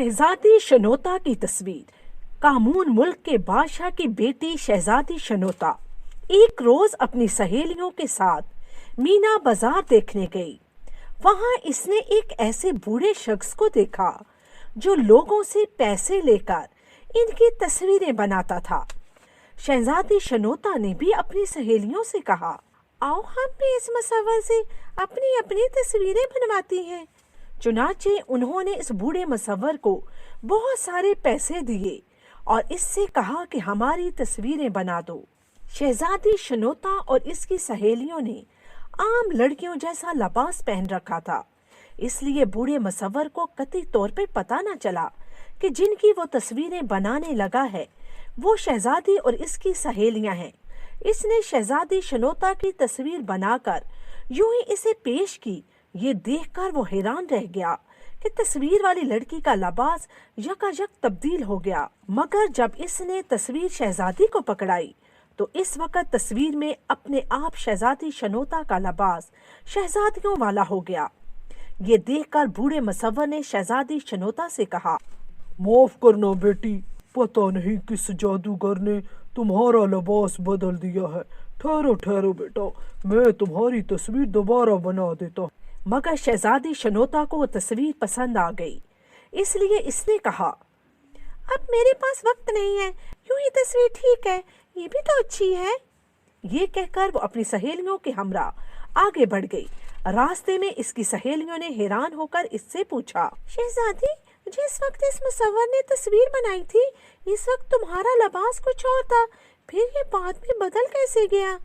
शहजादी शनोता की तस्वीर। कामून मुल्क के बादशाह की बेटी शहजादी शनोता एक रोज अपनी सहेलियों के साथ मीना बाजार देखने गई। वहां इसने एक ऐसे बूढ़े शख्स को देखा जो लोगों से पैसे लेकर इनकी तस्वीरें बनाता था। शहजादी शनोता ने भी अपनी सहेलियों से कहा, आओ हम भी इस मुसव्वर से अपनी अपनी तस्वीरें बनवाती हैं। चुनाचे उन्होंने इस बूढ़े मुसव्वर को बहुत सारे पैसे दिए और इससे कहा कि हमारी तस्वीरें बना दो। शहजादी शनोता और इसकी सहेलियों ने आम लड़कियों जैसा लिबास पहन रखा था, इसलिए बूढ़े मुसव्वर को कतई तौर पे पता न चला कि जिनकी वो तस्वीरें बनाने लगा है वो शहजादी और इसकी सहेलियां हैं। इसने शहजादी शनोता की तस्वीर बनाकर यूं ही इसे पेश की। ये देखकर वो हैरान रह गया कि तस्वीर वाली लड़की का लिबास यकायक तब्दील हो गया। मगर जब इसने तस्वीर शहजादी को पकड़ाई तो इस वक्त तस्वीर में अपने आप शहजादी शनोता का लिबास शहजादियों वाला हो गया। ये देखकर बूढ़े मुसव्वर ने शहजादी शनोता से कहा, माफ करना बेटी, पता नहीं किस जादूगर ने तुम्हारा लिबास बदल दिया है। ठहरो ठहरो बेटा, मैं तुम्हारी तस्वीर दोबारा बना देता हूँ। मगर शहजादी शनोता को वो तस्वीर पसंद आ गई, इसलिए इसने कहा, अब मेरे पास वक्त नहीं है, यूं ही तस्वीर ठीक है, ये भी तो अच्छी है। ये कहकर वो अपनी सहेलियों के हमरा आगे बढ़ गई। रास्ते में इसकी सहेलियों ने हैरान होकर इससे पूछा, शहजादी, जिस वक्त इस मुसव्वर ने तस्वीर बनाई थी इस वक्त तुम्हारा लिबास कुछ और था, फिर ये बाद में बदल कैसे गया?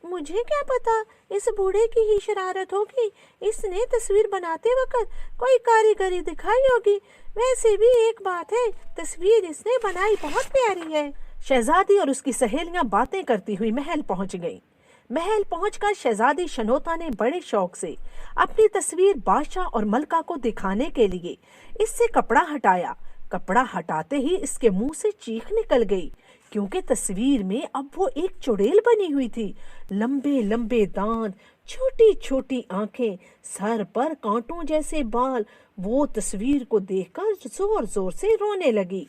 मुझे क्या पता, इस बूढ़े की ही शरारत होगी। इसने तस्वीर बनाते वक्त कोई कारीगरी दिखाई होगी। वैसे भी एक बात है, तस्वीर इसने बनाई बहुत प्यारी है। शहजादी और उसकी सहेलियां बातें करती हुई महल पहुंच गईं। महल पहुंचकर शहजादी शनोता ने बड़े शौक से अपनी तस्वीर बादशाह और मलका को दिखाने के लिए इससे कपड़ा हटाया। कपड़ा हटाते ही इसके मुंह से चीख निकल गई, क्योंकि तस्वीर में अब वो एक चुड़ैल बनी हुई थी। लंबे लंबे दांत, छोटी छोटी आंखें, सर पर कांटों जैसे बाल। वो तस्वीर को देखकर जोर जोर से रोने लगी।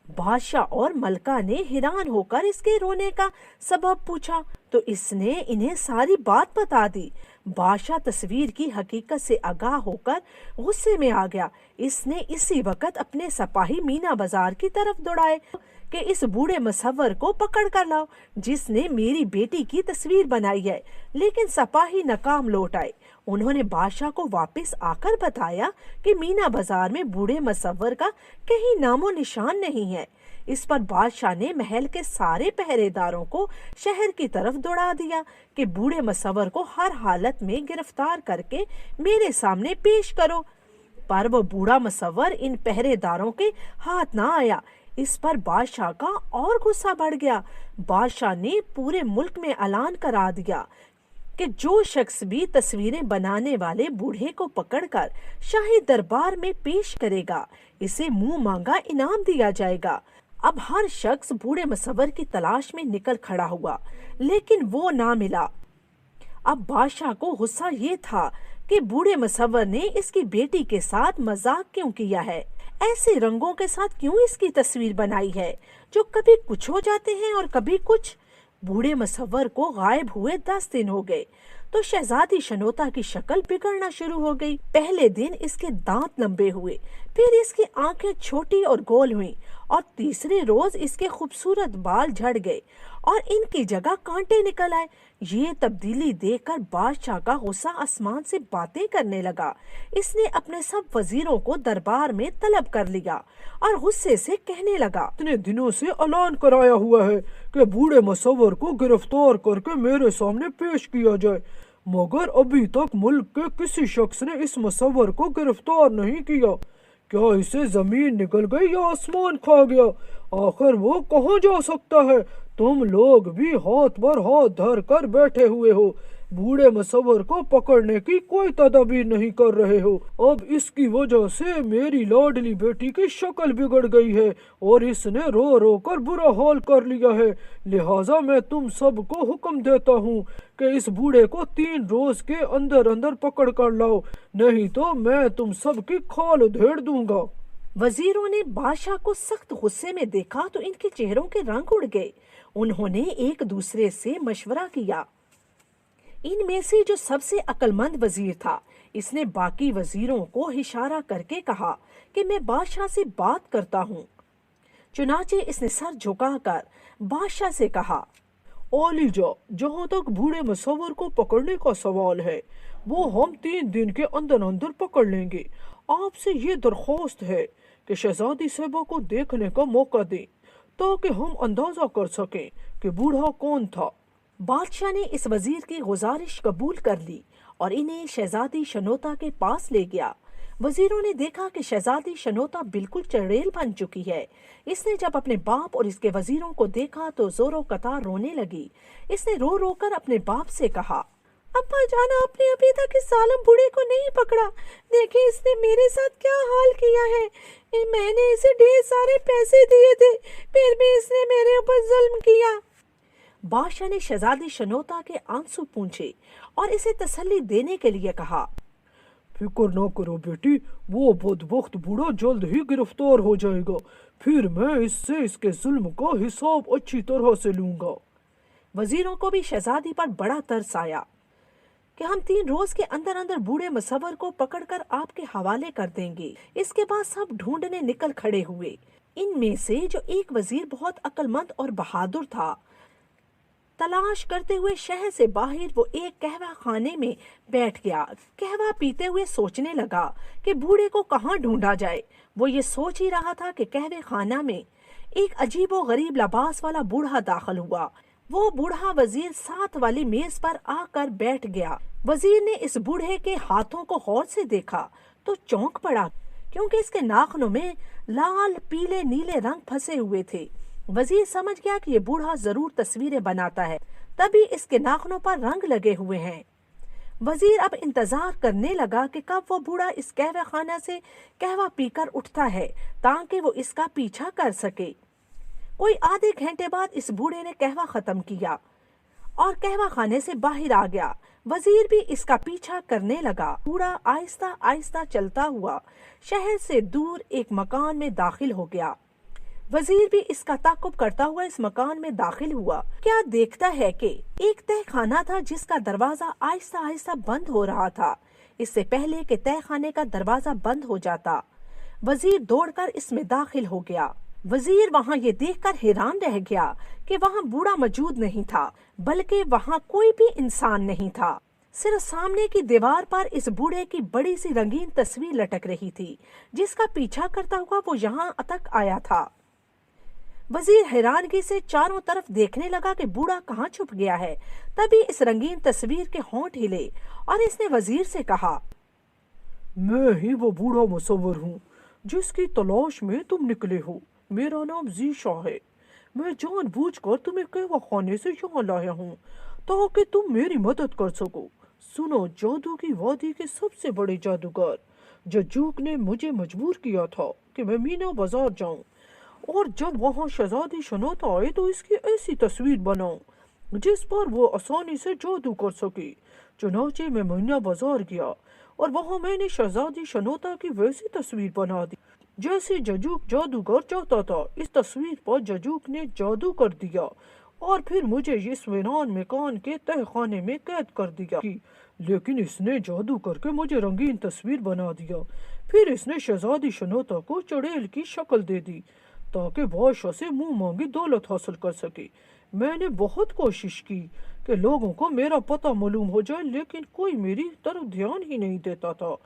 बादशाह और मलका ने हैरान होकर इसके रोने का सबब पूछा तो इसने इन्हें सारी बात बता दी। बादशाह तस्वीर की हकीकत से आगाह होकर गुस्से में आ गया। इसने इसी वक्त अपने सिपाही मीना बाजार की तरफ दौड़ाए कि इस बूढ़े मुसव्वर को पकड़ कर लाओ जिसने मेरी बेटी की तस्वीर बनाई है। लेकिन सिपाही नाकाम लौट आए। उन्होंने बादशाह को वापस आकर बताया कि मीना बाजार में बूढ़े मुसव्वर का कहीं नामो निशान नहीं है। इस पर बादशाह ने महल के सारे पहरेदारों को शहर की तरफ दौड़ा दिया कि बूढ़े मुसव्वर को हर हालत में गिरफ्तार करके मेरे सामने पेश करो। पर वो बूढ़ा मुसव्वर इन पहरेदारों के हाथ ना आया। इस पर बादशाह का और गुस्सा बढ़ गया। बादशाह ने पूरे मुल्क में ऐलान करा दिया कि जो शख्स भी तस्वीरें बनाने वाले बूढ़े को पकड़कर शाही दरबार में पेश करेगा, इसे मुंह मांगा इनाम दिया जाएगा। अब हर शख्स बूढ़े मुसव्वर की तलाश में निकल खड़ा हुआ, लेकिन वो ना मिला। अब बादशाह को गुस्सा ये था कि बूढ़े मुसव्वर ने इसकी बेटी के साथ मजाक क्यों किया है, ऐसे रंगों के साथ क्यों इसकी तस्वीर बनाई है जो कभी कुछ हो जाते हैं और कभी कुछ। बूढ़े मुसव्वर को गायब हुए 10 दिन हो गए तो शहजादी शनोता की शक्ल बिगड़ना शुरू हो गई। पहले दिन इसके दांत लंबे हुए, फिर इसकी आंखें छोटी और गोल हुईं और तीसरे रोज इसके खूबसूरत बाल झड़ गए और इनकी जगह कांटे निकल आए। ये तब्दीली देखकर बादशाह का गुस्सा आसमान से बातें करने लगा। इसने अपने सब वजीरों को दरबार में तलब कर लिया और गुस्से से कहने लगा, इतने दिनों से ऐलान कराया हुआ है कि बूढ़े मुसव्वर को गिरफ्तार करके मेरे सामने पेश किया जाए, मगर अभी तक मुल्क के किसी शख्स ने इस मुसव्वर को गिरफ्तार नहीं किया। क्या इसे जमीन निकल गई या आसमान खा गया? आखिर वो कहाँ जा सकता है? तुम लोग भी हाथ पर हाथ धर कर बैठे हुए हो, बूढ़े मुसव्वर को पकड़ने की कोई तदबीर नहीं कर रहे हो। अब इसकी वजह से मेरी लाडली बेटी की शक्ल बिगड़ गई है और इसने रो रो कर बुरा हाल कर लिया है। लिहाजा मैं तुम सबको हुक्म देता हूँ कि इस बूढ़े को 3 रोज के अंदर अंदर पकड़ कर लाओ, नहीं तो मैं तुम सबकी खाल उधेड़ दूंगा। वजीरों ने बादशाह को सख्त गुस्से में देखा तो इनके चेहरों के रंग उड़ गए। उन्होंने एक दूसरे से मशवरा किया। इनमें से जो सबसे अक्लमंद वजीर था, इसने बाकी वजीरों को इशारा करके कहा कि मैं बादशाह से बात करता हूँ। चुनाचे इसने सर झुकाकर बादशाह से कहा, आलीजा, जहाँ तक बूढ़े मुसव्वर को पकड़ने का सवाल है, वो हम 3 दिन के अंदर अंदर पकड़ लेंगे। आपसे ये दरख्वास्त है कि शहजादी साहिबा को देखने का मौका दें, ताकि हम अंदाजा कर सकें कि बूढ़ा कौन था। बादशाह ने इस वजीर की गुजारिश कबूल कर ली और इन्हें शहजादी शनोता के पास ले गया। वजीरों ने देखा कि शहजादी शनोता बिल्कुल चड़ेल बन चुकी है। इसने जब अपने बाप और इसके वजीरों को देखा तो जोरों कतार रोने लगी। इसने रो रो कर अपने बाप से कहा, अब्बा जान, आपने अभी तक इस जालिम बूढ़े को नहीं पकड़ा। देखिए इसने मेरे साथ क्या हाल किया है। मैंने इसे ढेर सारे पैसे दिए थे, फिर भी इसने मेरे ऊपर जुल्म किया। बादशाह ने शहजादी शनोता के आंसू पूंछे और इसे तसल्ली देने के लिए कहा, फिक्र न करो बेटी, वो बदबख्त बूढ़ा जल्द ही गिरफ्तार हो जाएगा। फिर मैं इससे इसके जुल्म का हिसाब अच्छी तरह से लूंगा। वजीरों को भी शहजादी पर बड़ा तरस आया कि हम 3 रोज के अंदर अंदर बूढ़े मुसव्वर को पकड़कर आपके हवाले कर देंगे। इसके बाद सब ढूंढने निकल खड़े हुए। इनमें से जो एक वजीर बहुत अक्लमंद और बहादुर था, तलाश करते हुए शहर से बाहर वो एक कहवा खाने में बैठ गया। कहवा पीते हुए सोचने लगा कि बूढ़े को कहाँ ढूंढा जाए। वो ये सोच ही रहा था कि कहवे खाना में एक अजीबो गरीब लिबास वाला बूढ़ा दाखिल हुआ। वो बूढ़ा वजीर साथ वाली मेज पर आकर बैठ गया। वजीर ने इस बूढ़े के हाथों को गौर से देखा तो चौंक पड़ा, क्योंकि इसके नाखूनों में लाल पीले नीले रंग फंसे हुए थे। वजीर समझ गया कि ये बूढ़ा जरूर तस्वीरें बनाता है, तभी इसके नाखूनों पर रंग लगे हुए हैं। वजीर अब इंतजार करने लगा कि कब वो बूढ़ा इस कहवा खाना से कहवा पीकर उठता है ताकि वो इसका पीछा कर सके। कोई आधे घंटे बाद इस बूढ़े ने कहवा खत्म किया और कहवा खाने से बाहर आ गया। वजीर भी इसका पीछा करने लगा। बूढ़ा आहिस्ता आहिस्ता चलता हुआ शहर से दूर एक मकान में दाखिल हो गया। वजीर भी इसका ताकुब करता हुआ इस मकान में दाखिल हुआ। क्या देखता है कि एक तहखाना था जिसका दरवाजा आहिस्ता आहिस्ता बंद हो रहा था। इससे पहले कि तहखाने का दरवाजा बंद हो जाता, वजीर दौड़कर इसमें दाखिल हो गया। वजीर वहाँ ये देखकर हैरान रह गया कि वहाँ बूढ़ा मौजूद नहीं था, बल्कि वहाँ कोई भी इंसान नहीं था। सिर्फ सामने की दीवार पर इस बूढ़े की बड़ी सी रंगीन तस्वीर लटक रही थी, जिसका पीछा करता हुआ वो यहाँ तक आया था। वजीर हैरानगी से चारों तरफ देखने लगा कि बूढ़ा कहाँ छुप गया है। तभी इस रंगीन तस्वीर के होंठ हिले और इसने वजीर से कहा, मैं ही वो बूढ़ा मुसव्वर हूँ जिसकी तलाश में तुम निकले हो। मेरा नाम ज़ीशा है। मैं जानबूझकर तुम्हें कहवा खाने से यहाँ लाया हूँ ताकि तुम मेरी मदद कर सको। सुनो, जादू की वादी के सबसे बड़े जादूगर जजूक ने मुझे मजबूर किया था कि मैं मीना बाजार जाऊं, और जब वहाँ शहजादी शनोता आए तो इसकी ऐसी तस्वीर बनाऊं जिस पर वो आसानी से जादू कर सके। चुनाचे मैं मीना बाजार गया और वहाँ मैंने शहजादी शनोता की वैसी तस्वीर बना दी जैसे जजूक जादूगर चाहता था। इस तस्वीर पर जजूक ने जादू कर दिया और फिर मुझे इस वीरान मकान के तहखाने में कैद कर दिया। लेकिन इसने जादू करके मुझे रंगीन तस्वीर बना दिया। फिर इसने शहजादी शनोता को चड़ेल की शक्ल दे दी ताकि बादशाह से मुंह मांगी दौलत हासिल कर सके। मैंने बहुत कोशिश की कि लोगों को मेरा पता मालूम हो जाए, लेकिन कोई मेरी तरफ ध्यान ही नहीं देता था।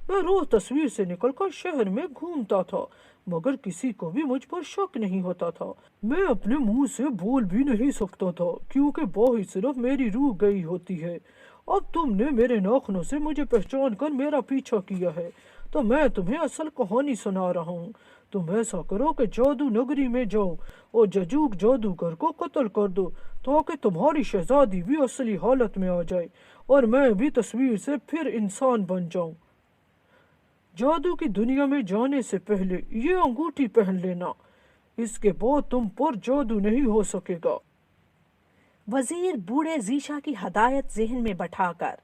मैं रोज तस्वीर से निकलकर शहर में घूमता था, मगर किसी को भी मुझ पर शक नहीं होता था। मैं अपने मुंह से बोल भी नहीं सकता था, क्योंकि बाहर सिर्फ मेरी रूह गई होती है। अब तुमने मेरे नाखूनों से मुझे पहचान कर मेरा पीछा किया है, तो मैं तुम्हें असल कहानी सुना रहा हूँ। तुम ऐसा करो कि जादू नगरी में जाओ और जजूक जादूगर को कत्ल कर दो, ताकि तुम्हारी शहजादी भी असली हालत में आ जाए और मैं भी तस्वीर से फिर इंसान बन जाऊं। जादू की दुनिया में जाने से पहले ये अंगूठी पहन लेना, इसके बाद तुम पर जादू नहीं हो सकेगा। वजीर बूढ़े ज़ीशा की हदायत जहन में बैठाकर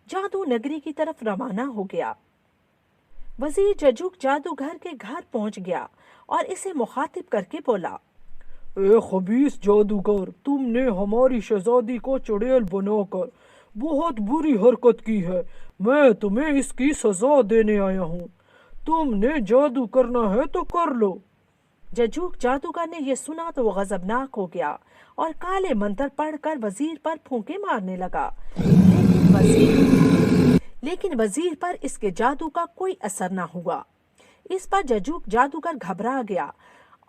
जादू नगरी की तरफ रवाना हो गया। वजीर जजूक जादूगर के घर पहुंच गया और इसे मुखातिब करके बोला, ए खबीस जादूगर, तुमने हमारी शहजादी को चुड़ैल बनाकर बहुत बुरी हरकत की है। मैं तुम्हें इसकी सजा देने आया हूँ। तुमने जादू करना है तो कर लो। जजूक जादूगर ने यह सुना तो वो गजबनाक हो गया और काले मंत्र पढ़कर वजीर पर फूंके मारने लगा। लेकिन वजीर पर इसके जादू का कोई असर न हुआ। इस पर जजूक जादूगर घबरा गया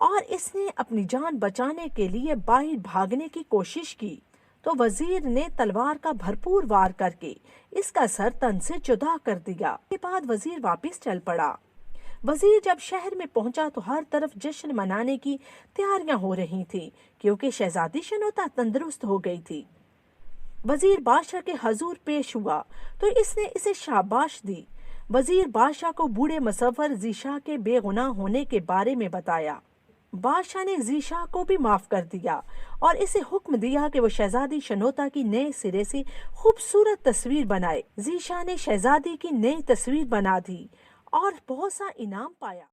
और इसने अपनी जान बचाने के लिए बाहर भागने की कोशिश की तो वजीर ने तलवार का भरपूर वार करके इसका सर तन से जुदा कर दिया। इसके बाद वजीर वापस चल पड़ा। वजीर जब शहर में पहुंचा तो हर तरफ जश्न मनाने की तैयारियां हो रही थी क्योंकि शहजादी शनोता तंदुरुस्त हो गई थी। वजीर बादशाह के हजूर पेश हुआ तो इसने इसे शाबाश दी। वजीर बादशाह को बूढ़े मुसव्वर ज़ीशा के बेगुनाह होने के बारे में बताया। बादशाह ने ज़ीशा को भी माफ कर दिया और इसे हुक्म दिया कि वो शहजादी शनोता की नए सिरे से खूबसूरत तस्वीर बनाए। ज़ीशा ने शहजादी की नई तस्वीर बना दी और बहुत सा इनाम पाया।